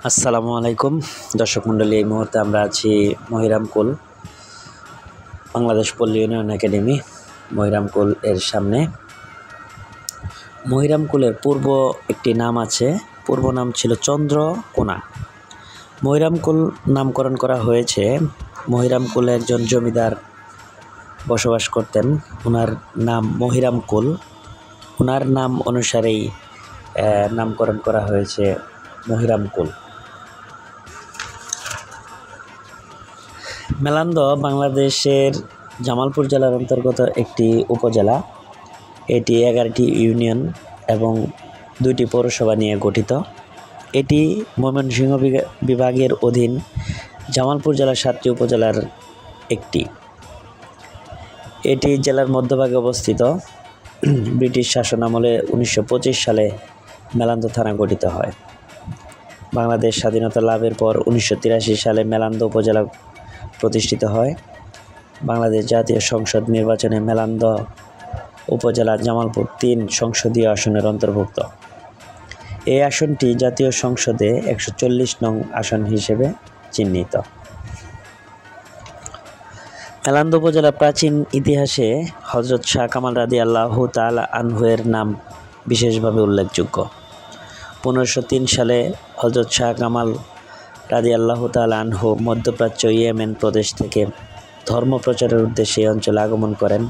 আসসালামু আলাইকুম দর্শক মণ্ডলী, এই মুহূর্তে আমরা আছি মহিরামকুল বাংলাদেশ পল্লী উন্নয়ন একাডেমি মহিরামকুল এর সামনে। মহিরামকুলের পূর্ব একটি নাম আছে, পূর্ব নাম ছিল চন্দ্রকোনা। মহিরামকুল নামকরণ করা হয়েছে, মহিরামকুলে একজন জমিদার বসবাস করতেন, ওনার নাম মহিরামকুল। ওনার নাম অনুসারেই নামকরণ করা হয়েছে মহিরামকুল। মেলান্দ বাংলাদেশের জামালপুর জেলার অন্তর্গত একটি উপজেলা। এটি 11টি ইউনিয়ন এবং 2টি পৌরসভা নিয়ে গঠিত। এটি ময়মনসিংহ বিভাগের অধীন জামালপুর জেলার 7টি উপজেলার একটি। এটি জেলার মধ্যভাগে অবস্থিত। ব্রিটিশ শাসন আমলে 1925 সালে মেলান্দ থানা গঠিত হয়। বাংলাদেশ স্বাধীনতা লাভের পর 1983 সালে মেলান্দ উপজেলা প্রতিষ্ঠিত হয়। বাংলাদেশ জাতীয় সংসদ নির্বাচনে মেলান্দ উপজেলা জামালপুর 3 সংসদীয় আসনের অন্তর্ভুক্ত। এই আসনটি জাতীয় সংসদে 140 নং আসন হিসেবে চিহ্নিত। মেলান্দ উপজেলা প্রাচীন ইতিহাসে হযরত শাহ কামাল রাদিয়াল্লাহু তাআলা আনহু-এর নাম বিশেষভাবে উল্লেখযোগ্য। 1503 সালে হযরত শাহ কামাল রাদিয়াল্লাহু তাআলা আনহু মধ্যপ্রাচ্য ইয়েমেন প্রদেশ থেকে ধর্ম প্রচারের উদ্দেশ্যে এই অঞ্চলে আগমন করেন।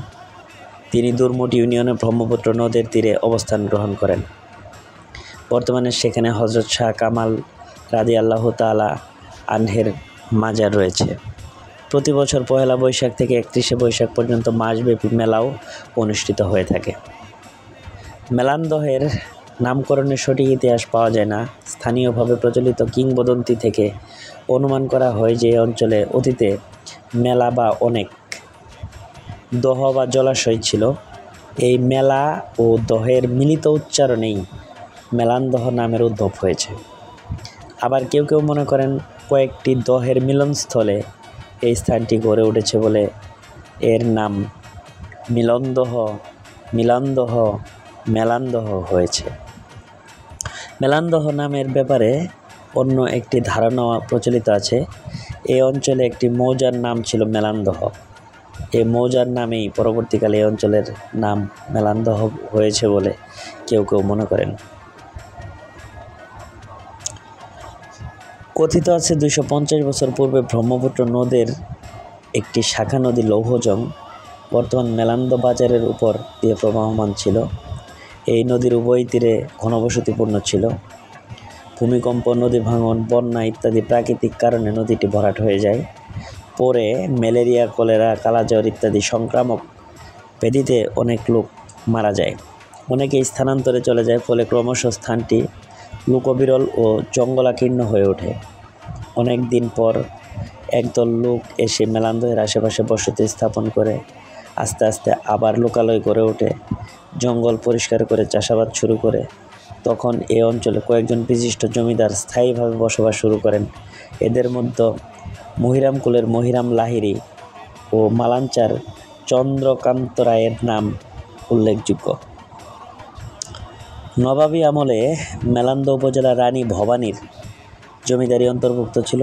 তিনি দুরমুট ইউনিয়নে ব্রহ্মপুত্র নদের তীরে অবস্থান গ্রহণ করেন। বর্তমানে সেখানে হযরত শাহ কামাল রাদিয়াল্লাহু তাআলা আনহের মাজার রয়েছে। প্রতি বছর পহেলা বৈশাখ থেকে 31শে বৈশাখ পর্যন্ত মাসব্যাপী মেলাও অনুষ্ঠিত হয়ে থাকে। মেলান্দহের নামকরণের সঠিক ইতিহাস পাওয়া যায় না। স্থানীয়ভাবে প্রচলিত কিংবদন্তি থেকে অনুমান করা হয় যে অঞ্চলে অতীতে মেলা বা অনেক দহ বা জলাশয় ছিল। এই মেলা ও দহের মিলিত উচ্চারণেই মেলান্দহ নামের উদ্ভব হয়েছে। আবার কেউ কেউ মনে করেন কয়েকটি দহের মিলনস্থলে এই স্থানটি গড়ে উঠেছে বলে এর নাম মিলন্দহ, মিলান্দহ, মেলান্দহ হয়েছে। মেলান্দহ নামের ব্যাপারে অন্য একটি ধারণা প্রচলিত আছে। এই অঞ্চলে একটি মৌজার নাম ছিল মেলান্দহ। এই মৌজার নামেই পরবর্তীকালে এই অঞ্চলের নাম মেলান্দহ হয়েছে বলে কেউ কেউ মনে করেন। কথিত আছে 250 বছর পূর্বে ব্রহ্মপুত্র নদের একটি শাখা নদী লৌহজং বর্তমান মেলান্দ বাজারের উপর দিয়ে প্রবাহমান ছিল। এই নদীর উভয় তীরে ঘনবসতিপূর্ণ ছিল। ভূমিকম্প, নদী ভাঙন, বন্যা ইত্যাদি প্রাকৃতিক কারণে নদীটি ভরাট হয়ে যায়। পরে ম্যালেরিয়া, কলেরা, কালাজ্বর ইত্যাদি সংক্রামক ব্যাধিতে অনেক লোক মারা যায়। অনেকেই স্থানান্তরে চলে যায়, ফলে ক্রমশ স্থানটি লোকবিরল ও জঙ্গলাকীর্ণ হয়ে ওঠে। অনেক দিন পর একদল লোক এসে মেলান্দহের আশেপাশে বসতি স্থাপন করে আস্তে আস্তে আবার লোকালয় গড়ে ওঠে। জঙ্গল পরিষ্কার করে চাষাবাদ শুরু করে। তখন এই অঞ্চলে কয়েকজন বিশিষ্ট জমিদার স্থায়ীভাবে বসবাস শুরু করেন। এদের মধ্যে মহিরামকুলের মহিরাম লাহিড়ী ও মালাঞ্চার চন্দ্রকান্ত রায়ের নাম উল্লেখযোগ্য। নবাবী আমলে মেলান্দ উপজেলা রানী ভবানীর জমিদারি অন্তর্ভুক্ত ছিল।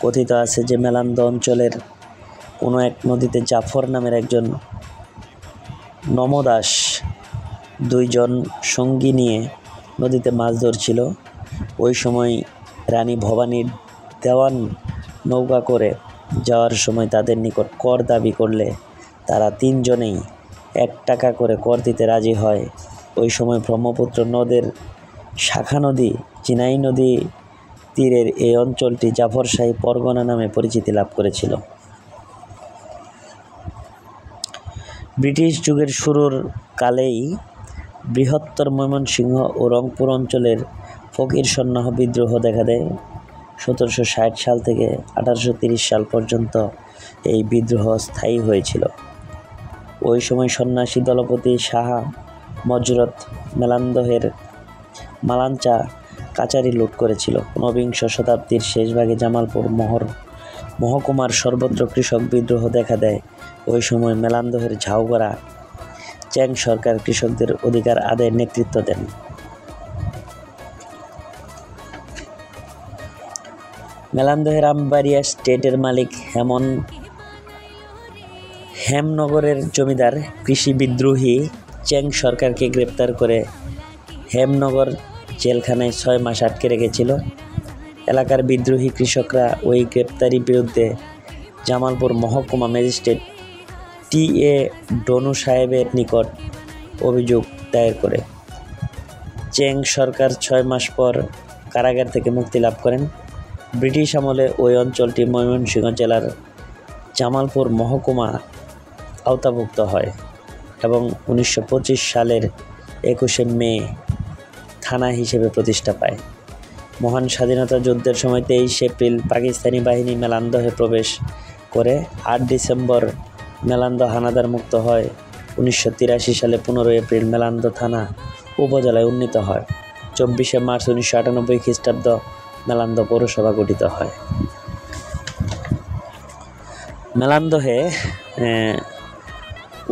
কথিত আছে যে মেলান্দ অঞ্চলের কোনো এক নদীতে জাফর নামের একজন নমদাস 2 জন সঙ্গী নিয়ে নদীতে মাছ ধরছিল। ওই সময় রানী ভবানীর দেওয়ান নৌকা করে যাওয়ার সময় তাদের নিকট কর দাবি করলে তারা 3 জনেই 1 টাকা করে কর দিতে রাজি হয়। ওই সময় ব্রহ্মপুত্র নদের শাখা নদী চিনাই নদী তীরের এই অঞ্চলটি জাফরশাহী পরগনা নামে পরিচিতি লাভ করেছিল। ব্রিটিশ যুগের শুরুর কালেই বৃহত্তর ময়মনসিংহ ও রংপুর অঞ্চলের ফকির সন্ন্যাহ বিদ্রোহ দেখা দেয়। 1760 সাল থেকে 1830 সাল পর্যন্ত এই বিদ্রোহ স্থায়ী হয়েছিল। ওই সময় সন্ন্যাসী দলপতি শাহ মজরত মেলান্দহের মালাঞ্চা কাচারি লুট করেছিল। 19বিংশ শতাব্দীর শেষভাগে জামালপুর মহকুমার সর্বত্র কৃষক বিদ্রোহ দেখা দেয়। ওই সময় মেলান্দহের ঝাউগড়া চ্যাং সরকার কৃষকদের অধিকার আদায়ের নেতৃত্ব দেন। মেলান্দহের আমবাড়িয়া স্টেটের মালিক হেমনগরের জমিদার কৃষি বিদ্রোহী চেং সরকারকে গ্রেপ্তার করে হেমনগর জেলখানায় 6 মাস আটকে রেখেছিল। এলাকার বিদ্রোহী কৃষকরা ওই গ্রেপ্তারির বিরুদ্ধে জামালপুর মহকুমা ম্যাজিস্ট্রেট টি.এ. ডনু সাহেবের নিকট অভিযোগ দায়ের করে। চেং সরকার 6 মাস পর কারাগার থেকে মুক্তি লাভ করেন। ব্রিটিশ আমলে ওই অঞ্চলটি ময়মনসিংহ জেলার জামালপুর মহকুমা আওতাভুক্ত হয় এবং 1925 সালের 21শে মে থানা হিসেবে প্রতিষ্ঠা পায়। মহান স্বাধীনতা যুদ্ধের সময় 23 এপ্রিল পাকিস্তানি বাহিনী মেলান্দহে প্রবেশ করে। 8 ডিসেম্বর মেলান্দ হানাদার মুক্ত হয়। 1983 সালে 15 এপ্রিল মেলান্দ থানা উপজেলায় উন্নীত হয়। 24শে মার্চ 1998 খ্রিস্টাব্দ মেলান্দ পৌরসভা গঠিত হয়। মেলান্দহে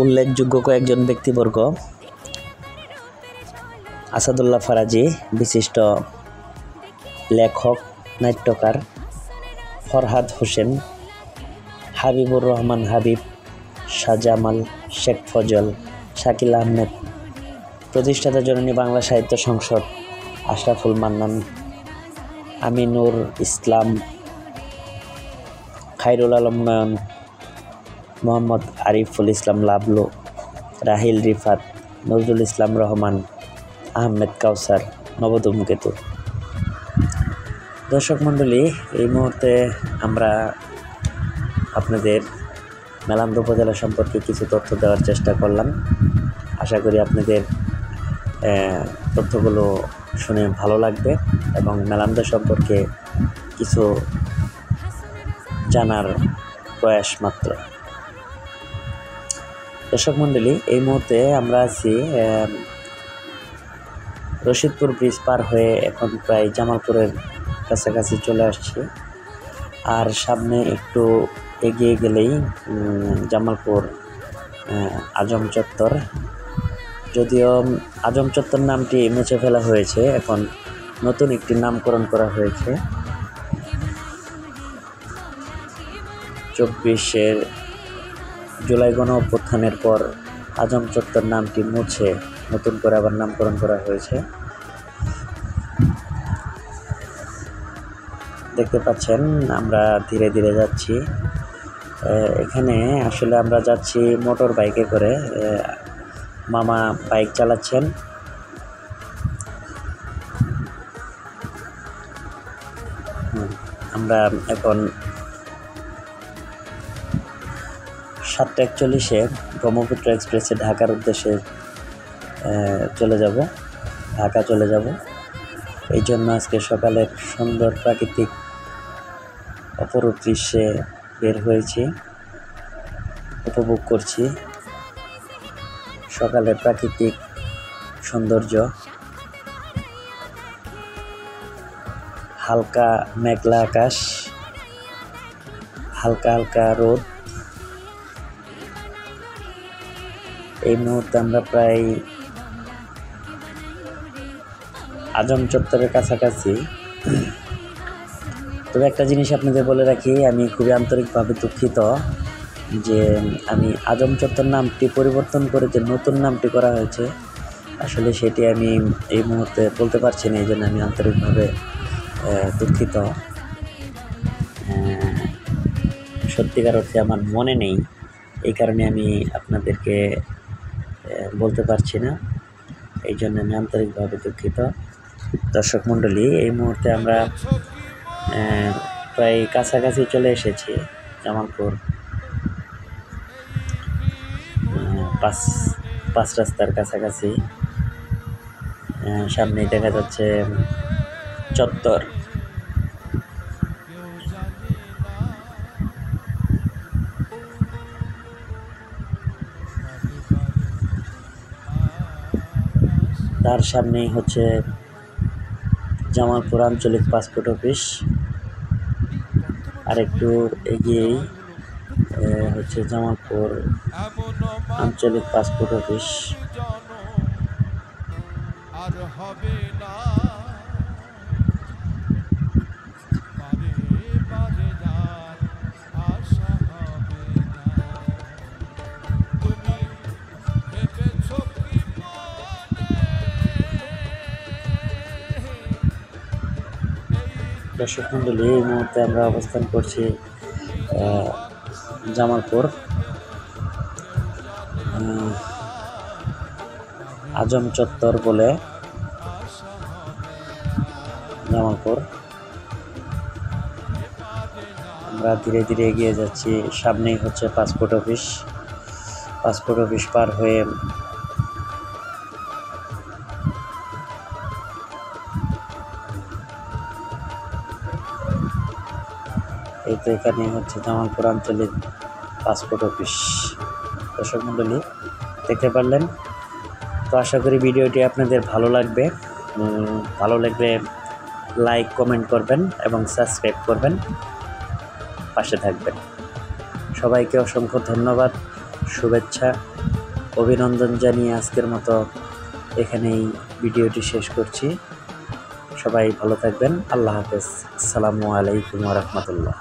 উল্লেখযোগ্য কয়েকজন ব্যক্তিবর্গ: আসাদুল্লাহ ফারাজি, বিশিষ্ট লেখক, নাট্যকার; ফরহাদ হোসেন, হাবিবুর রহমান হাবিব, শাহজামাল, শেখ ফজল, শাকিল আহমেদ; প্রতিষ্ঠাতা জননী বাংলা সাহিত্য সংসদ আশরাফুল মান্নান, আমিনুর ইসলাম, খায়রুল আলম নয়ন, মোহাম্মদ আরিফুল ইসলাম লাবলু, রাহিল রিফাত, নজরুল ইসলাম রহমান, আহমেদ কাউসার, নবধূমকেতু। দর্শক মণ্ডলী, এই মুহূর্তে আমরা আপনাদের মেলান্দ উপজেলা সম্পর্কে কিছু তথ্য দেওয়ার চেষ্টা করলাম। আশা করি আপনাদের তথ্যগুলো শুনে ভালো লাগবে এবং মেলান্দ সম্পর্কে কিছু জানার প্রয়াস মাত্র। দর্শক মণ্ডলী, এই মুহূর্তে আমরা আছি রশিদপুর ব্রিজ পার হয়ে এখন প্রায় জামালপুরের কাছাকাছি চলে আসছি। আর সামনে একটু এগিয়ে গেলেই জামালপুর আজম চত্বর। যদিও আজম চত্বর নামটি মুছে ফেলা হয়েছে, এখন নতুন একটি নামকরণ করা হয়েছে। 24শে জুলাই গণ অভ্যুত্থানের পর আজম চত্বর নামটি মুছে নতুন করে আবার নামকরণ করা হয়েছে। দেখতে পাচ্ছেন আমরা ধীরে ধীরে যাচ্ছি। এখানে আসলে আমরা যাচ্ছি মোটর বাইকে করে। মামা বাইক চালাচ্ছেন। আমরা এখন 7:41-এ ব্রহ্মপুত্র এক্সপ্রেসে ঢাকার উদ্দেশ্যে ঢাকা চলে যাব। এই জন্য আজকে সকালের সুন্দর প্রাকৃতিক অপরূপ দৃশ্যে বের হয়েছি, উপভোগ করছি সকালের প্রাকৃতিক সৌন্দর্য। হালকা মেঘলা আকাশ, হালকা হালকা রোদ। এই মুহূর্তে আমরা প্রায় আজম চত্বরের কাছাকাছি। তবে একটা জিনিস আপনাদের বলে রাখি, আমি খুবই আন্তরিকভাবে দুঃখিত যে আমি আজম চত্বর নামটি পরিবর্তন করে যে নতুন নামটি করা হয়েছে, আসলে সেটি আমি এই মুহূর্তে বলতে পারছি না। এই জন্য আমি আন্তরিকভাবে দুঃখিত। সত্যিকার অর্থে আমার মনে নেই, এই কারণে আমি আপনাদেরকে বলতে পারছি না। এই জন্য আমি আন্তরিকভাবে দুঃখিত। দর্শক মণ্ডলী, এই মুহূর্তে আমরা প্রায় কাছাকাছি চলে এসেছি জামালপুর পাঁচ রাস্তার কাছাকাছি। সামনেই দেখা যাচ্ছে চত্বর। তার সামনেই হচ্ছে জামালপুর আঞ্চলিক পাসপোর্ট অফিস। আর একটু এগিয়েই হচ্ছে জামালপুর আঞ্চলিক পাসপোর্ট অফিস। দর্শক মণ্ডলী, এই মুহূর্তে আমরা অবস্থান করছি জামালপুর আজম চত্বর বলে জামালপুর। আমরা ধীরে ধীরে এগিয়ে যাচ্ছি। সামনেই হচ্ছে পাসপোর্ট অফিস। পাসপোর্ট অফিস পার হয়ে এই তো এখানেই হচ্ছে জামালপুর আঞ্চলিক পাসপোর্ট অফিস। দর্শক মণ্ডলী, দেখতে পারলেন। তো আশা করি ভিডিওটি আপনাদের ভালো লাগবে। ভালো লাগলে লাইক কমেন্ট করবেন এবং সাবস্ক্রাইব করবেন, পাশে থাকবেন। সবাইকে অসংখ্য ধন্যবাদ, শুভেচ্ছা, অভিনন্দন জানিয়ে আজকের মতো এখানেই ভিডিওটি শেষ করছি। সবাই ভালো থাকবেন। আল্লাহ হাফেজ। আসসালামু আলাইকুম ওয়া রাহমাতুল্লাহ।